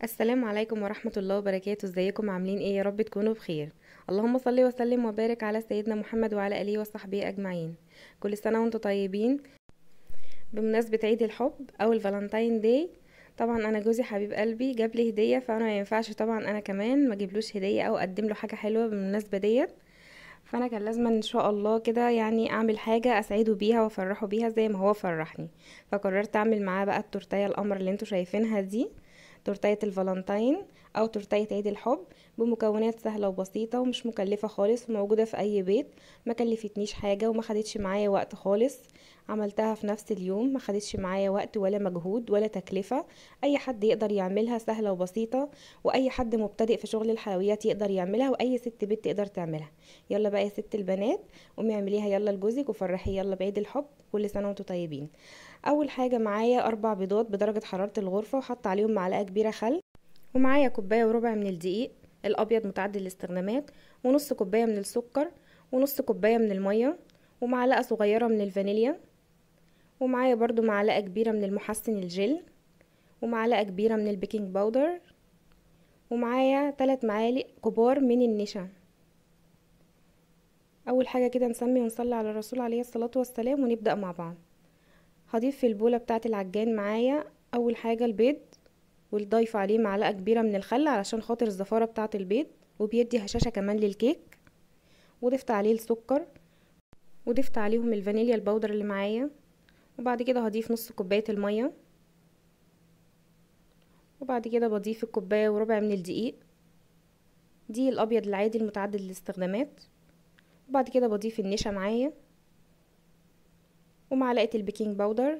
السلام عليكم ورحمة الله وبركاته. ازيكم عاملين ايه؟ يا رب تكونوا بخير. اللهم صل وسلم وبارك على سيدنا محمد وعلى آله وصحبه أجمعين. كل سنة وانتم طيبين بمناسبة عيد الحب أو الفالنتاين داي. طبعا انا جوزي حبيب قلبي جاب لي هدية، فانا ما ينفعش طبعا انا كمان ما اجيبلوش هدية او اقدم له حاجة حلوة بالمناسبة ديت. فانا كان لازم ان شاء الله كده يعني اعمل حاجة اسعده بيها وافرحه بيها زي ما هو فرحني. فقررت اعمل معاه بقى التورتية القمر اللي انتوا شايفينها دي، تورتية الفالنتاين او تورتية عيد الحب، بمكونات سهلة وبسيطة ومش مكلفة خالص وموجودة في اي بيت. ما كلفتنيش حاجة وما خدتش معايا وقت خالص. عملتها في نفس اليوم، ما خدتش معايا وقت ولا مجهود ولا تكلفة. اي حد يقدر يعملها، سهلة وبسيطة. واي حد مبتدئ في شغل الحلويات يقدر يعملها، واي ست بيت تقدر تعملها. يلا بقى يا ست البنات، قومي اعمليها يلا لجوزك وفرحي يلا بعيد الحب. كل سنة وانتم طيبين. اول حاجة معايا 4 بيضات بدرجة حرارة الغرفة، وحط عليهم معلقة كبيرة خل، ومعايا كوباية وربع من الدقيق الابيض متعدد الاستخدامات، ونص كوباية من السكر، ونص كوباية من المية، ومعلقة صغيرة من الفانيليا، ومعايا برضو معلقة كبيرة من المحسن الجل، ومعلقة كبيرة من البيكنج باودر، ومعايا 3 معالق كبار من النشا. اول حاجة كده نسمي ونصلي على الرسول عليه الصلاة والسلام ونبدأ مع بعض. هضيف في البولة بتاعة العجان معايا اول حاجة البيض، والضيف عليه معلقة كبيرة من الخل علشان خاطر الزفارة بتاعة البيض، وبيدي هشاشة كمان للكيك. وضفت عليه السكر، وضفت عليهم الفانيليا البودر اللي معايا. وبعد كده هضيف نص كوباية المية، وبعد كده بضيف الكوباية وربع من الدقيق، دي الابيض العادي المتعدد الاستخدامات. وبعد كده بضيف النشا معايا، ومعلقة البيكنج باودر.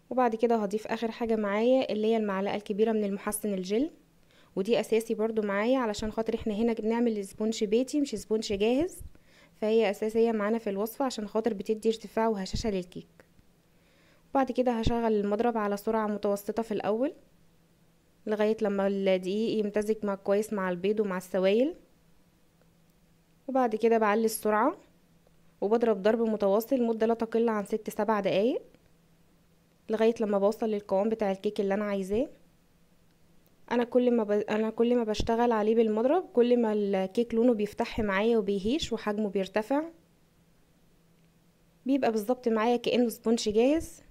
وبعد كده هضيف اخر حاجة معايا اللي هي المعلقة الكبيرة من المحسن الجل، ودي اساسي برضو معايا علشان خاطر احنا هنا بنعمل سبونج بيتي مش سبونج جاهز. فهي اساسية معانا في الوصفة عشان خاطر بتدي ارتفاع وهشاشة للكيك. بعد كده هشغل المضرب على سرعة متوسطة في الاول لغاية لما الدقيق يمتزج مع كويس مع البيض ومع السوائل. وبعد كده بعلي السرعة وبضرب ضرب متواصل مدة لا تقل عن 6 7 دقايق لغاية لما بوصل للقوام بتاع الكيك اللي انا عايزاه. انا كل ما بشتغل عليه بالمضرب كل ما الكيك لونه بيفتح معايا وبيهيش وحجمه بيرتفع، بيبقى بالظبط معايا كأنه سبونج جاهز.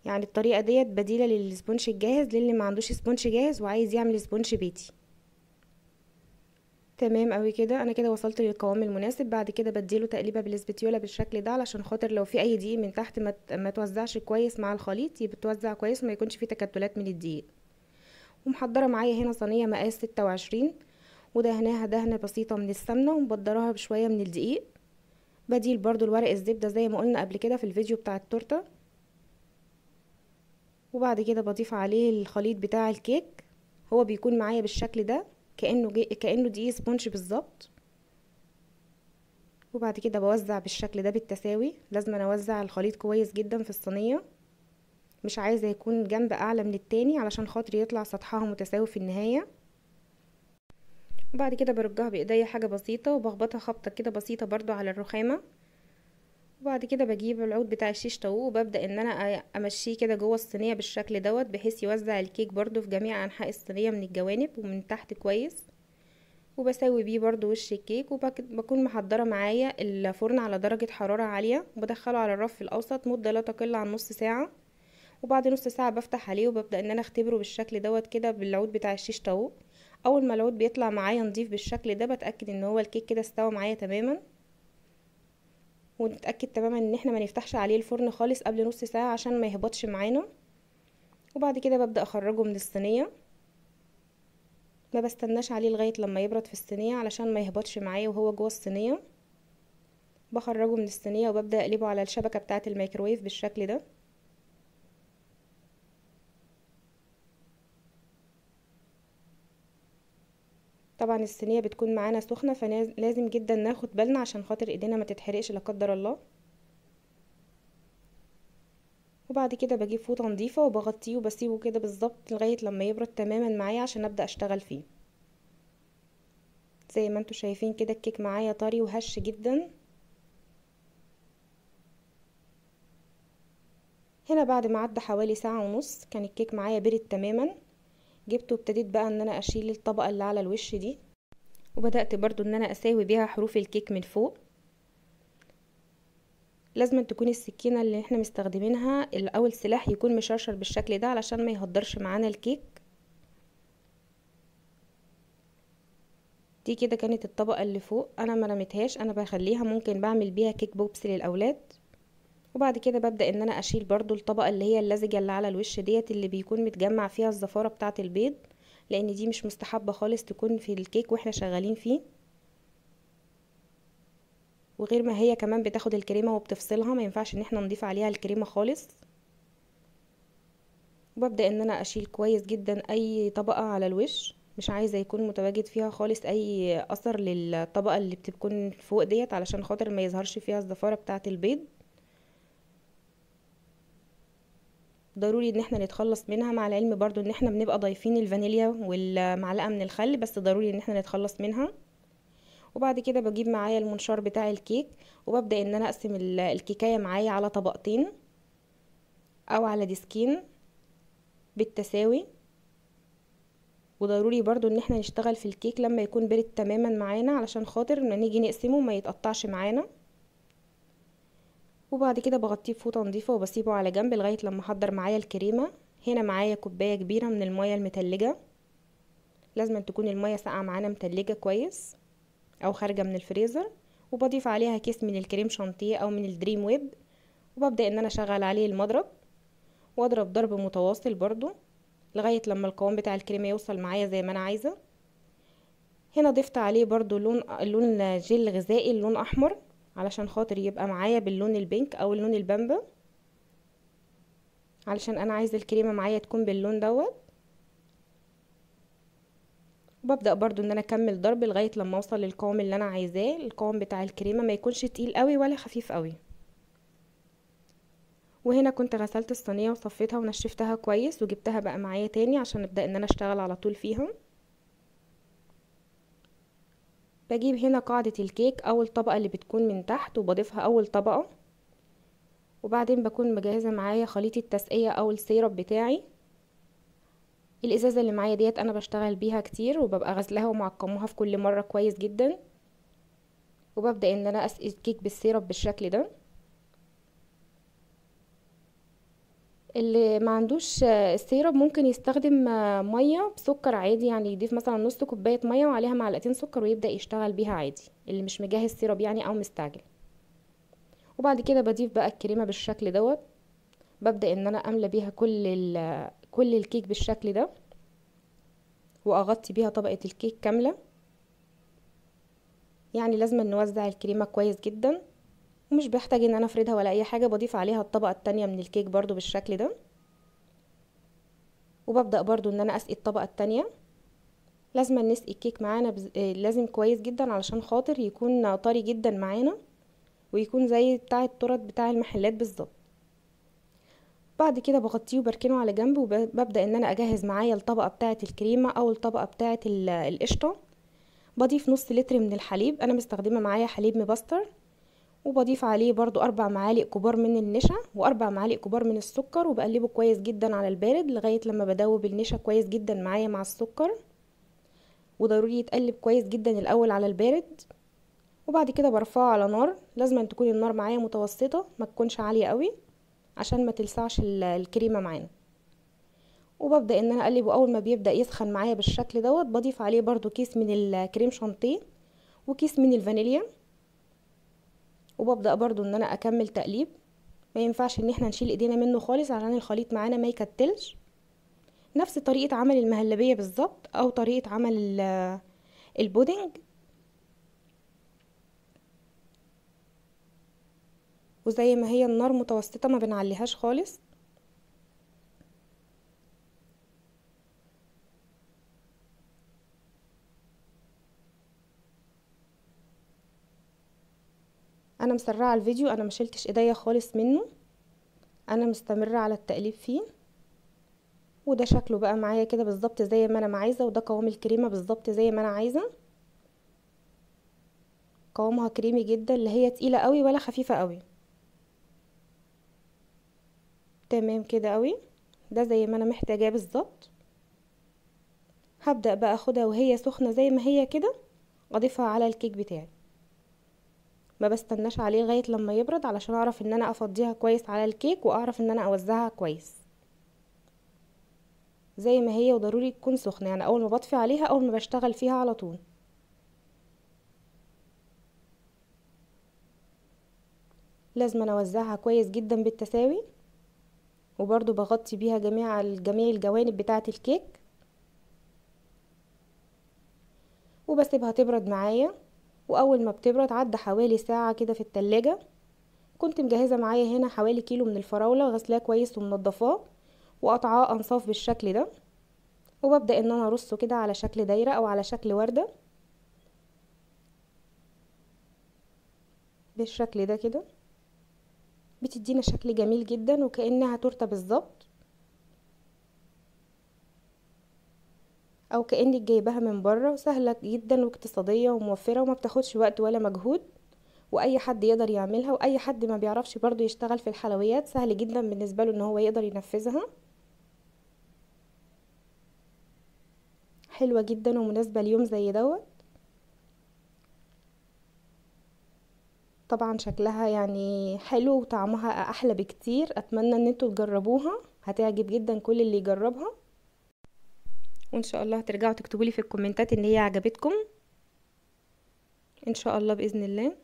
يعني الطريقة ديت بديلة للسبونج الجاهز للي ما عندوش سبونج جاهز وعايز يعمل سبونج بيتي. تمام قوي كده، انا كده وصلت للقوام المناسب. بعد كده بديله تقليبه بالاسبتيولا بالشكل ده علشان خاطر لو في اي دقيق من تحت ما توزعش كويس مع الخليط، يبقى توزع كويس وما يكونش فيه تكتلات من الدقيق. ومحضره معايا هنا صينيه مقاس 26، ودهناها دهنه بسيطه من السمنه ومبدراها بشويه من الدقيق، بديل برضو الورق الزبده زي ما قلنا قبل كده في الفيديو بتاع التورته. وبعد كده بضيف عليه الخليط بتاع الكيك، هو بيكون معايا بالشكل ده كأنه دقيق سبونج بالظبط. وبعد كده بوزع بالشكل ده بالتساوي، لازم أنا اوزع الخليط كويس جدا في الصينية، مش عايزة يكون جنب اعلى من التاني علشان خاطر يطلع سطحها متساوي في النهاية. وبعد كده برجها بايديا حاجة بسيطة وبخبطها خبطة كده بسيطة برضو على الرخامة. وبعد كده بجيب العود بتاع الشيش طاووق وببدأ ان انا امشيه كده جوه الصينية بالشكل دوت بحيث يوزع الكيك برضو في جميع انحاء الصينية من الجوانب ومن تحت كويس. وبسوي بيه برضو وش الكيك، وبكون محضرة معايا الفرن على درجة حرارة عالية وبدخله على الرف الأوسط مدة لا تقل عن نص ساعة. وبعد نص ساعة بفتح عليه وببدأ ان انا اختبره بالشكل دوت كده بالعود بتاع الشيش طاووق. اول ما العود بيطلع معايا نضيف بالشكل ده بتأكد ان هو الكيك كده استوى معايا تماما. ونتأكد تماما ان احنا ما نفتحش عليه الفرن خالص قبل نص ساعة عشان ما يهبطش معانا. وبعد كده ببدأ اخرجه من الصينية، ما بستناش عليه لغاية لما يبرد في الصينية علشان ما يهبطش معايا وهو جوه الصينية. بخرجه من الصينية وببدأ اقلبه على الشبكة بتاعة الميكروويف بالشكل ده. طبعا الصينية بتكون معانا سخنة فلازم جدا ناخد بالنا عشان خاطر ايدينا ما تتحرقش لا قدر الله. وبعد كده بجيب فوطة نظيفة وبغطيه وبسيبه كده بالظبط لغاية لما يبرد تماما معايا عشان ابدأ اشتغل فيه. زي ما انتوا شايفين كده الكيك معايا طري وهش جدا. هنا بعد ما عدى حوالي ساعة ونص كان الكيك معايا برد تماما. جبته وابتديت بقى ان انا اشيل الطبقة اللي على الوش دي، وبدأت برضو ان انا اساوي بيها حروف الكيك من فوق. لازم تكون السكينة اللي احنا مستخدمينها او السلاح يكون مشرشر بالشكل ده علشان ما يهدرش معانا الكيك. دي كده كانت الطبقة اللي فوق، انا ما رميتهاش، انا بخليها ممكن بعمل بيها كيك بوبس للاولاد. وبعد كده ببدأ ان انا اشيل برضو الطبقة اللي هي اللزجة اللي على الوش ديت اللي بيكون متجمع فيها الزفارة بتاعة البيض، لان دي مش مستحبة خالص تكون في الكيك واحنا شغالين فيه. وغير ما هي كمان بتاخد الكريمة وبتفصلها، ما ينفعش ان احنا نضيف عليها الكريمة خالص. وببدأ ان انا اشيل كويس جدا اي طبقة على الوش، مش عايزة يكون متواجد فيها خالص اي اثر للطبقة اللي بتكون فوق ديت علشان خاطر ما يظهرش فيها الزفارة بتاعة البيض. ضروري ان احنا نتخلص منها، مع العلم برضو ان احنا بنبقى ضايفين الفانيليا والمعلقة من الخل، بس ضروري ان احنا نتخلص منها. وبعد كده بجيب معايا المنشار بتاع الكيك، وببدأ ان انا اقسم الكيكاية معايا على طبقتين او على ديسكين بالتساوي. وضروري برضو ان احنا نشتغل في الكيك لما يكون برد تماما معانا علشان خاطر ما نيجي نقسمه ما يتقطعش معانا. وبعد كده بغطيه بفوطة نظيفة وبسيبه على جنب لغاية لما احضر معايا الكريمة. هنا معايا كوباية كبيرة من المية المتلجة، لازم أن تكون المية ساقعة معانا متلجة كويس او خارجة من الفريزر. وبضيف عليها كيس من الكريم شانتيه او من الدريم ويب، وببدأ ان انا اشغل عليه المضرب واضرب ضرب متواصل برضو لغاية لما القوام بتاع الكريمة يوصل معايا زي ما انا عايزة. هنا ضفت عليه برضو اللون جيل غذائي، اللون احمر، علشان خاطر يبقى معايا باللون البينك او اللون البامبا، علشان انا عايزة الكريمة معايا تكون باللون دوت. وببدأ برضو ان انا اكمل ضرب لغاية لما اوصل للقوام اللي انا عايزاه. القوام بتاع الكريمة ما يكونش تقيل قوي ولا خفيف قوي. وهنا كنت غسلت الصينية وصفيتها ونشفتها كويس وجبتها بقى معايا تاني عشان ابدأ ان انا اشتغل على طول فيها. بجيب هنا قاعدة الكيك او الطبقة اللي بتكون من تحت وبضيفها اول طبقة، وبعدين بكون مجهزة معايا خليط التسقية او السيرب بتاعي. الازازة اللي معايا ديت انا بشتغل بيها كتير وببقى غسلها ومعقموها في كل مرة كويس جدا. وببدأ ان انا اسقي الكيك بالسيرب بالشكل ده. اللي ما عندوش السيرب ممكن يستخدم ميه بسكر عادي، يعني يضيف مثلا نص كوبايه ميه وعليها معلقتين سكر ويبدا يشتغل بيها عادي، اللي مش مجهز سيرب يعني او مستعجل. وبعد كده بضيف بقى الكريمه بالشكل دوت. ببدا ان انا املى بيها كل الكيك بالشكل ده، واغطي بيها طبقه الكيك كامله. يعني لازم نوزع الكريمه كويس جدا، ومش بحتاج ان انا افردها ولا اي حاجه، بضيف عليها الطبقه التانية من الكيك برضو بالشكل ده. وببدا برضو ان انا اسقي الطبقه التانية. لازم نسقي الكيك معانا لازم كويس جدا علشان خاطر يكون طري جدا معانا، ويكون زي بتاع التورت بتاع المحلات بالظبط. بعد كده بغطيه وبركنه على جنب، وببدأ ان انا اجهز معايا الطبقة بتاعة الكريمة او الطبقة بتاعة القشطة. بضيف نص لتر من الحليب، انا مستخدمة معايا حليب مبستر. وبضيف عليه برضو 4 معالق كبار من النشا و4 معالق كبار من السكر، وبقلبه كويس جدا على البارد لغاية لما بدوب النشا كويس جدا معايا مع السكر. وضروري يتقلب كويس جدا الاول على البارد. وبعد كده برفعه على نار، لازم أن تكون النار معايا متوسطة ما تكونش عالية قوي عشان ما تلسعش الكريمة معانا. وببدأ ان انا اقلبه، اول ما بيبدأ يسخن معايا بالشكل دوت بضيف عليه برضو كيس من الكريم شانتيه وكيس من الفانيليا. وببدأ برضو ان انا اكمل تقليب. ما ينفعش ان احنا نشيل ايدينا منه خالص عشان الخليط معانا ما يكتلش. نفس طريقة عمل المهلبية بالظبط او طريقة عمل البودنج. وزي ما هي النار متوسطة ما بنعليهاش خالص. انا مسرعه الفيديو، انا ما شلتش ايديا خالص منه، انا مستمره على التقليب فيه. وده شكله بقى معايا كده بالظبط زي ما انا عايزه، وده قوام الكريمه بالظبط زي ما انا عايزه. قوامها كريمي جدا، لا هي تقيله قوي ولا خفيفه قوي. تمام كده قوي، ده زي ما انا محتاجاه بالظبط. هبدأ بقى اخدها وهي سخنة زي ما هي كده، اضيفها على الكيك بتاعي. ما بستناش عليه لغاية لما يبرد علشان اعرف ان انا افضيها كويس على الكيك واعرف ان انا اوزعها كويس زي ما هي. وضروري تكون سخنة، يعني اول ما بطفي عليها اول ما بشتغل فيها على طول. لازم أنا اوزعها كويس جدا بالتساوي، وبرضو بغطي بيها جميع الجوانب بتاعة الكيك، وبسيبها تبرد معايا. واول ما بتبرد عدى حوالي ساعة كده في التلاجة، كنت مجهزة معايا هنا حوالي كيلو من الفراولة، غسلاه كويس ومنضفاه وقطعاه انصاف بالشكل ده. وببدأ ان انا ارصه كده على شكل دايرة او على شكل وردة بالشكل ده كده. بتدينا شكل جميل جدا وكأنها تورته بالظبط، او كأنك جايباها من بره. وسهلة جدا واقتصادية وموفرة وما بتاخدش وقت ولا مجهود، واي حد يقدر يعملها. واي حد ما بيعرفش برضو يشتغل في الحلويات سهل جدا بالنسبة له ان هو يقدر ينفذها. حلوة جدا ومناسبة ليوم زي دوت. طبعا شكلها يعني حلو وطعمها احلى بكتير. اتمنى ان انتوا تجربوها، هتعجب جدا كل اللي يجربها. وان شاء الله هترجعوا تكتبوا لي في الكومنتات ان هي عجبتكم ان شاء الله باذن الله.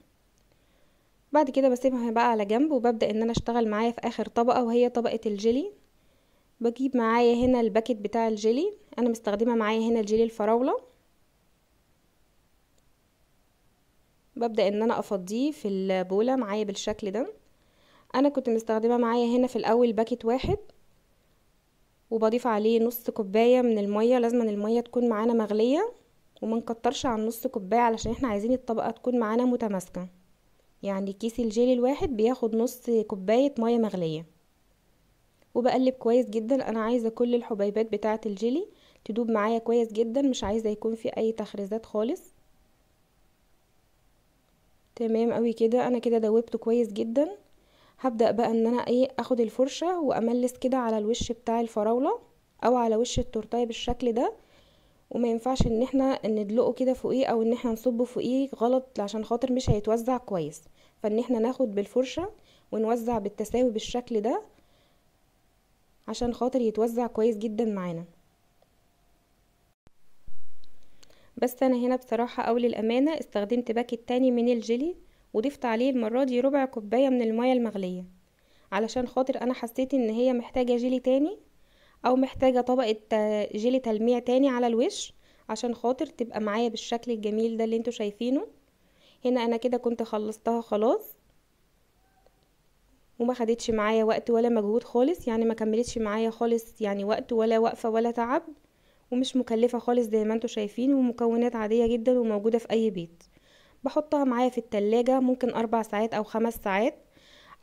بعد كده بسيبها بقى على جنب، وببدأ ان انا اشتغل معايا في اخر طبقة وهي طبقة الجيلي. بجيب معايا هنا الباكت بتاع الجيلي، انا مستخدمة معايا هنا الجيلي الفراولة. ببدأ ان انا افضيه في البولة معايا بالشكل ده. انا كنت مستخدمة معايا هنا في الاول باكت واحد، وبضيف عليه نص كوباية من المية. لازم المية تكون معانا مغلية، وما نكترش عن نص كوباية علشان احنا عايزين الطبقة تكون معانا متماسكة. يعني كيس الجيلي الواحد بياخد نص كوباية مية مغلية. وبقلب كويس جدا. انا عايزة كل الحبيبات بتاعة الجيلي تدوب معايا كويس جدا، مش عايزة يكون في اي تخريزات خالص. تمام قوي كده، انا كده دوبته كويس جدا. هبدأ بقى ان انا اخد الفرشة واملس كده على الوش بتاع الفراولة او على وش التورتايه بالشكل ده. وما ينفعش ان احنا ندلقه كده فوقيه او ان احنا نصبه فوقيه غلط، عشان خاطر مش هيتوزع كويس. فان احنا ناخد بالفرشة ونوزع بالتساوي بالشكل ده عشان خاطر يتوزع كويس جدا معانا. بس انا هنا بصراحة او للامانة استخدمت باكت تاني من الجيلي، وضفت عليه المرة دي ربع كوباية من المية المغلية، علشان خاطر انا حسيت ان هي محتاجة جيلي تاني او محتاجة طبقة جيلي تلميع تاني على الوش، عشان خاطر تبقى معايا بالشكل الجميل ده اللي انتوا شايفينه. هنا انا كده كنت خلصتها خلاص، وما خدتش معايا وقت ولا مجهود خالص. يعني ما كملتش معايا خالص يعني وقت ولا وقفة ولا تعب، ومش مكلفة خالص زي ما انتوا شايفين، ومكونات عادية جدا وموجودة في اي بيت. بحطها معايا في التلاجة ممكن 4 ساعات او 5 ساعات،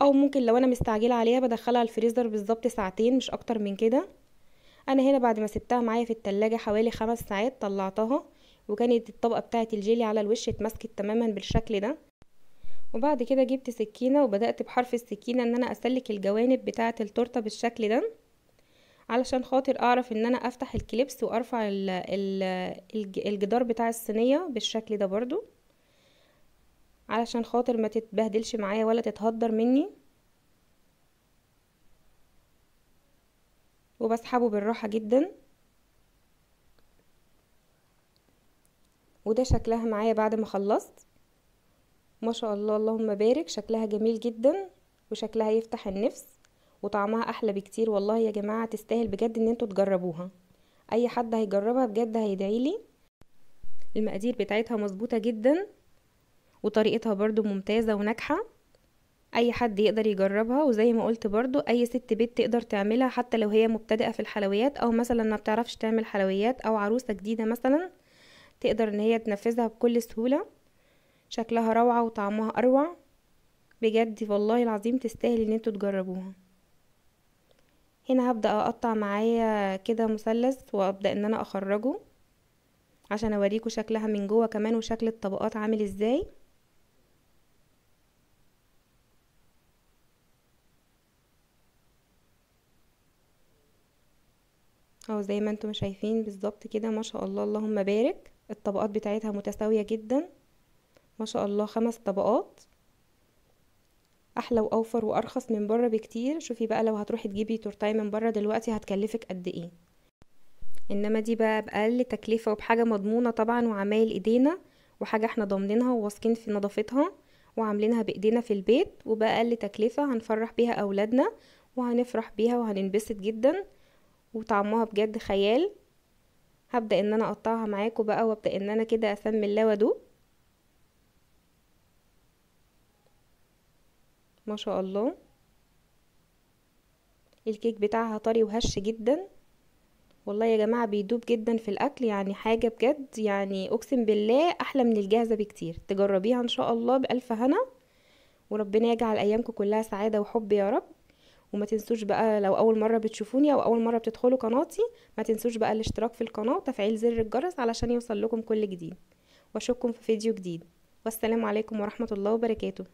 او ممكن لو انا مستعجلة عليها بدخلها الفريزر بالظبط ساعتين مش اكتر من كده. انا هنا بعد ما سبتها معايا في التلاجة حوالي 5 ساعات طلعتها، وكانت الطبقة بتاعة الجيلي على الوش اتمسكت تماما بالشكل ده. وبعد كده جبت سكينة وبدأت بحرف السكينة ان انا اسلك الجوانب بتاعة التورتة بالشكل ده، علشان خاطر اعرف ان انا افتح الكليبس وارفع الجدار بتاع الصينية بالشكل ده برضو، علشان خاطر ما تتبهدلش معايا ولا تتهدر مني. وبسحبه بالراحة جدا. وده شكلها معايا بعد ما خلصت. ما شاء الله اللهم بارك، شكلها جميل جدا وشكلها يفتح النفس وطعمها احلى بكتير. والله يا جماعة تستاهل بجد ان انتوا تجربوها. اي حد هيجربها بجد هيدعيلي. المقادير بتاعتها مظبوطة جدا، وطريقتها برضو ممتازة وناجحة. اي حد يقدر يجربها، وزي ما قلت برضو اي ست بيت تقدر تعملها، حتى لو هي مبتدئة في الحلويات او مثلا ما بتعرفش تعمل حلويات او عروسة جديدة مثلا، تقدر ان هي تنفذها بكل سهولة. شكلها روعة وطعمها اروع بجد، والله العظيم تستاهل ان انتوا تجربوها. هنا هبدأ اقطع معايا كده مثلث وابدأ ان انا اخرجه عشان اوريكم شكلها من جوه كمان وشكل الطبقات عامل ازاي. اهو زي ما انتم شايفين بالظبط كده، ما شاء الله اللهم بارك. الطبقات بتاعتها متساوية جدا، ما شاء الله 5 طبقات. احلى واوفر وارخص من بره بكتير. شوفي بقى لو هتروحي تجيبي تورتايه من بره دلوقتي هتكلفك قد ايه، انما دي بقى باقل تكلفة وبحاجة مضمونة طبعا، وعمايل ايدينا وحاجة احنا ضامنينها وواثقين في نظافتها وعاملينها بايدينا في البيت، وبأقل تكلفة هنفرح بيها اولادنا وهنفرح بيها وهننبسط جدا، وطعمها بجد خيال. هبدأ ان انا اقطعها معاكم بقى، وابدأ ان انا كده اسمي الله وادوق. ما شاء الله الكيك بتاعها طري وهش جدا، والله يا جماعة بيدوب جدا في الاكل، يعني حاجة بجد يعني اقسم بالله احلى من الجاهزة بكتير. تجربيها ان شاء الله بألف هنا، وربنا يجعل ايامكم كلها سعادة وحب يا رب. وما تنسوش بقى لو اول مرة بتشوفوني او اول مرة بتدخلوا قناتي، ما تنسوش بقى الاشتراك في القناة وتفعيل زر الجرس علشان يوصل لكم كل جديد. واشوفكم في فيديو جديد، والسلام عليكم ورحمة الله وبركاته.